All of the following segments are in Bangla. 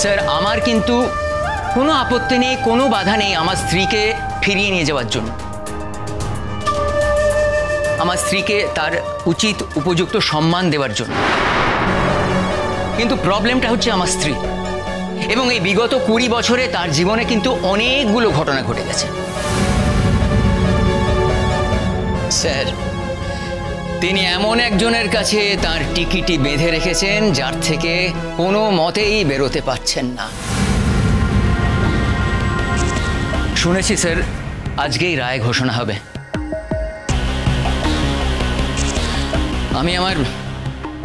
স্যার আমার কিন্তু কোনো আপত্তি নেই, কোনো বাধা নেই আমার স্ত্রীকে ফিরিয়ে নিয়ে যাওয়ার জন্য। আমার স্ত্রীকে তার উচিত উপযুক্ত সম্মান দেওয়ার জন্য। কিন্তু প্রবলেমটা হচ্ছে আমার স্ত্রী, এবং এই বিগত 20 বছরে তার জীবনে কিন্তু অনেকগুলো ঘটনা ঘটে গেছে। স্যার, তিনি এমন একজনের কাছে তার টিকিটি বেঁধে রেখেছেন যার থেকে কোনো মতেই বেরোতে পারছেন না। শুনেছি স্যার আজকেই রায় ঘোষণা হবে। আমি আমার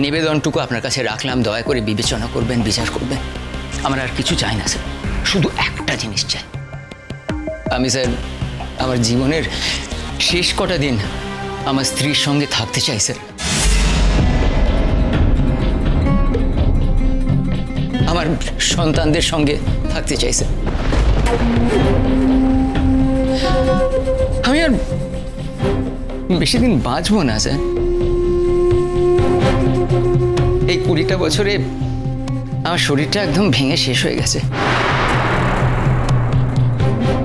নিবেদনটুকু আপনার কাছে রাখলাম, দয়া করে বিবেচনা করবেন, বিচার করবেন। আমার আর কিছু চাই না স্যার, শুধু একটা জিনিস চাই। আমি স্যার আমার জীবনের শেষ কটা দিন আমার স্ত্রীর সঙ্গে থাকতে চাই স্যার। আমার সন্তানদের সঙ্গে থাকতে চাই স্যার। আমি আর বেশি দিন বাঁচবো না স্যার। এই 20টা বছরে আমার শরীরটা একদম ভেঙে শেষ হয়ে গেছে।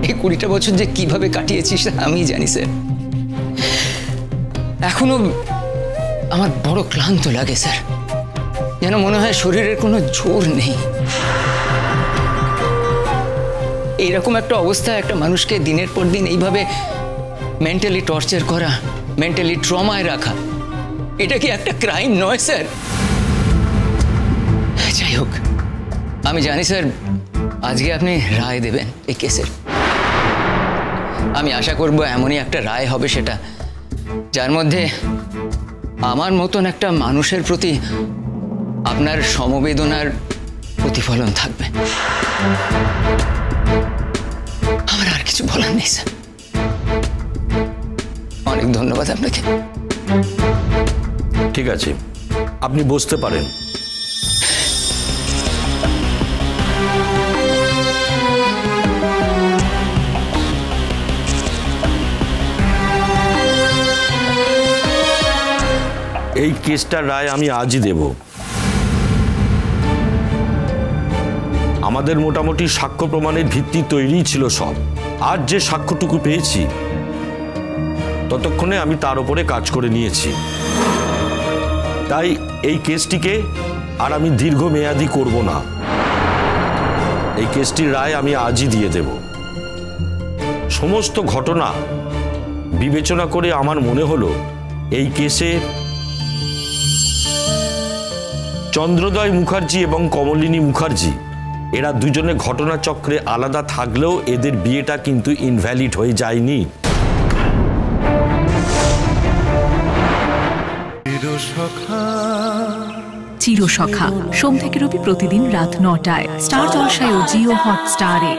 এই 20টা বছর যে কিভাবে কাটিয়েছি আমি জানি স্যার। এখনো আমার বড় ক্লান্ত লাগে স্যার, যেন মনে হয় শরীরের কোনো জোর নেই। এইরকম একটা অবস্থায় একটা মানুষকে দিনের পর দিন এইভাবে মেন্টালি টর্চার করা, মেন্টালি ট্রমায় রাখা, এটা কি একটা ক্রাইম নয় স্যার? যাই হোক, আমি জানি স্যার আজকে আপনি রায় দেবেন এই কেসের। আমি আশা করব এমনই একটা রায় হবে সেটা, যার মধ্যে আমার মতন একটা মানুষের প্রতি আপনার সমবেদনার প্রতিফলন থাকবে। আমার আর কিছু বলার নেই স্যার। অনেক ধন্যবাদ আপনাকে। ঠিক আছে, আপনি বসতে পারেন। এই কেসটার রায় আমি আজই দেব। আমাদের মোটামুটি সাক্ষ্য প্রমাণের ভিত্তি তৈরি ছিল সব। আজ যে সাক্ষ্যটুকু পেয়েছি ততক্ষণে আমি তার উপরে কাজ করে নিয়েছি। তাই এই কেসটিকে আর আমি দীর্ঘমেয়াদী করব না। এই কেসটির রায় আমি আজই দিয়ে দেব। সমস্ত ঘটনা বিবেচনা করে আমার মনে হলো এই কেসে চন্দ্রোদয় মুখার্জি এবং কমলিনী মুখার্জি এরা দুজনে ঘটনাচক্রে আলাদা থাকলেও এদের বিয়েটা কিন্তু ইনভ্যালিড হয়ে যায়নি। চিরসখা সোম থেকে রবি প্রতিদিন রাত 9টায় স্টার জলসায় ও জিও হটস্টারে।